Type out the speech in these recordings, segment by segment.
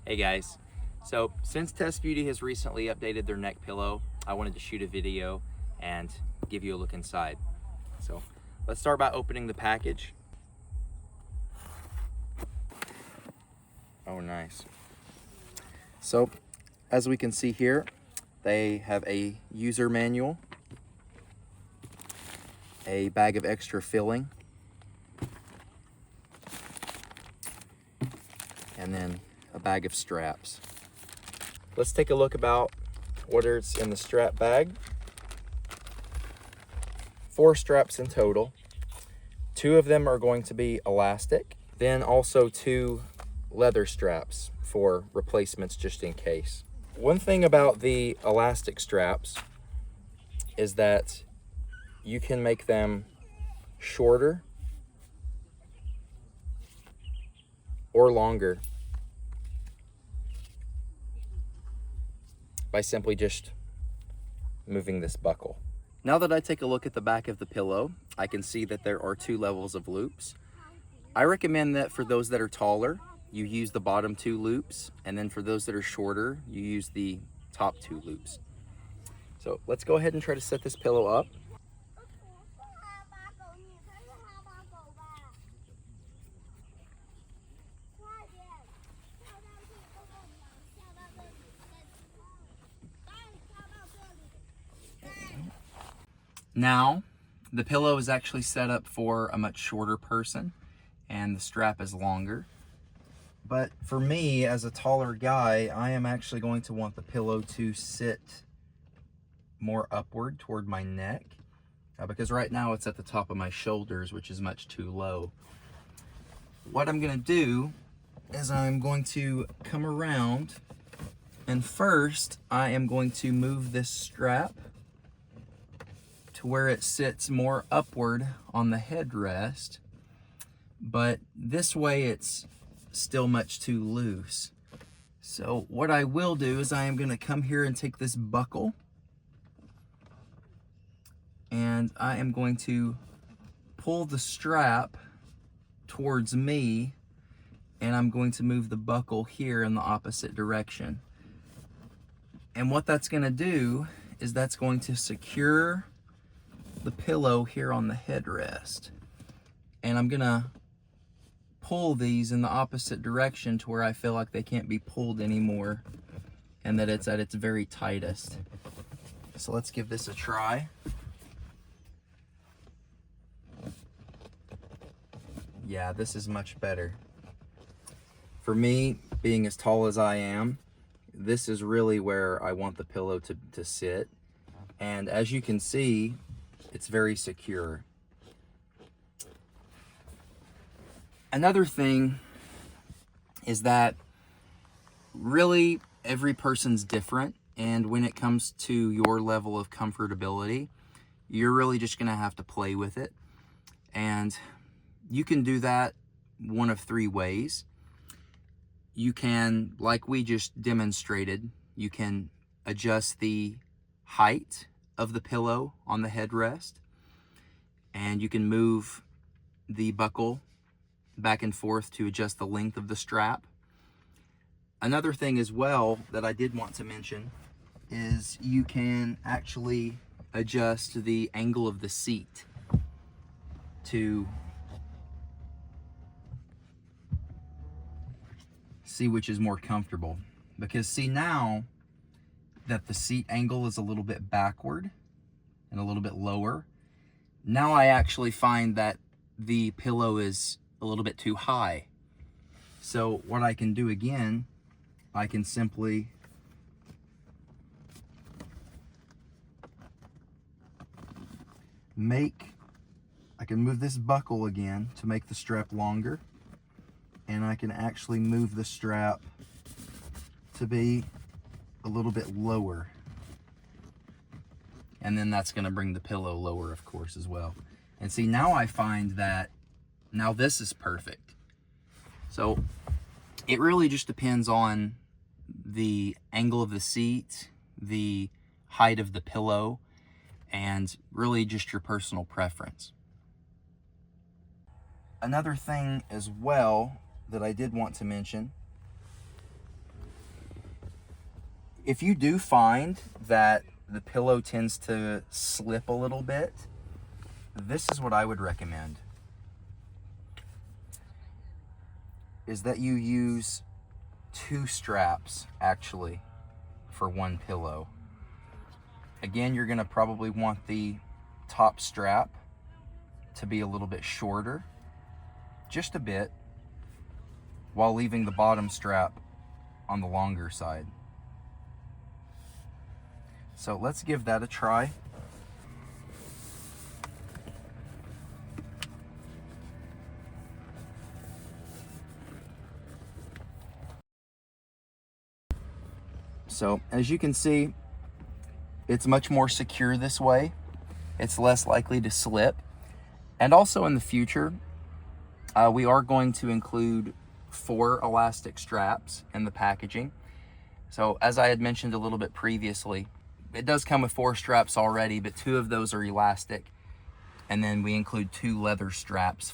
Hey guys, so since Test Beauty has recently updated their neck pillow, I wanted to shoot a video and give you a look inside. So let's start by opening the package. Oh, nice. So as we can see here, they have a user manual, a bag of extra filling, and then a bag of straps. Let's take a look about what's in the strap bag. 4 straps in total. 2 of them are going to be elastic, then also 2 leather straps for replacements just in case. One thing about the elastic straps is that you can make them shorter or longer by simply just moving this buckle. Now that I take a look at the back of the pillow, I can see that there are 2 levels of loops. I recommend that for those that are taller, you use the bottom 2 loops, and then for those that are shorter, you use the top 2 loops. So let's go ahead and try to set this pillow up. Now, the pillow is actually set up for a much shorter person, and the strap is longer. But for me, as a taller guy, I am actually going to want the pillow to sit more upward toward my neck, because right now it's at the top of my shoulders, which is much too low. What I'm going to do is I'm going to come around, and first I am going to move this strap to where it sits more upward on the headrest, but this way it's still much too loose. So what I will do is I am going to come here and take this buckle, and I am going to pull the strap towards me, and I'm going to move the buckle here in the opposite direction. And what that's going to do is that's going to secure the pillow here on the headrest. And I'm going to pull these in the opposite direction to where I feel like they can't be pulled anymore and that it's at its very tightest. So let's give this a try. Yeah, this is much better. For me, being as tall as I am, this is really where I want the pillow to sit. And as you can see, it's very secure. Another thing is that really every person's different, and when it comes to your level of comfortability, you're really just gonna have to play with it. And you can do that one of 3 ways. You can, like we just demonstrated, you can adjust the height of the pillow on the headrest, and you can move the buckle back and forth to adjust the length of the strap. Another thing as well that I did want to mention is you can actually adjust the angle of the seat to see which is more comfortable. Because see, now that the seat angle is a little bit backward and a little bit lower, now I actually find that the pillow is a little bit too high. So what I can do again, I can simply I can move this buckle again to make the strap longer, and I can actually move the strap to be a little bit lower. And then that's going to bring the pillow lower, of course, as well. And see, now I find that now this is perfect. So it really just depends on the angle of the seat, the height of the pillow, and really just your personal preference. Another thing as well that I did want to mention If you do find that the pillow tends to slip a little bit, this is what I would recommend, is that you use 2 straps actually for one pillow. Again, you're gonna probably want the top strap to be a little bit shorter, just a bit, while leaving the bottom strap on the longer side. So let's give that a try. So as you can see, it's much more secure this way. It's less likely to slip. And also in the future, we are going to include 4 elastic straps in the packaging. So as I had mentioned a little bit previously, it does come with 4 straps already, but 2 of those are elastic. And then we include 2 leather straps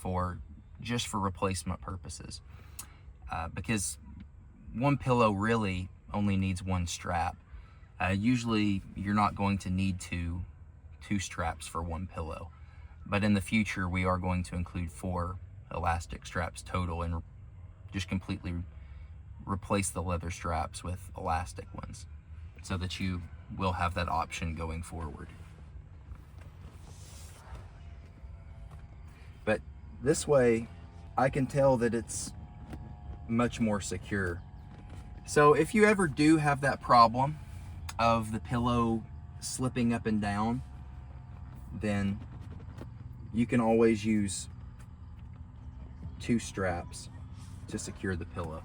just for replacement purposes. Because one pillow really only needs 1 strap. Usually you're not going to need two straps for 1 pillow. But in the future, we are going to include 4 elastic straps total and just completely replace the leather straps with elastic ones so that you will have that option going forward. But this way, I can tell that it's much more secure. So if you ever do have that problem of the pillow slipping up and down, then you can always use 2 straps to secure the pillow.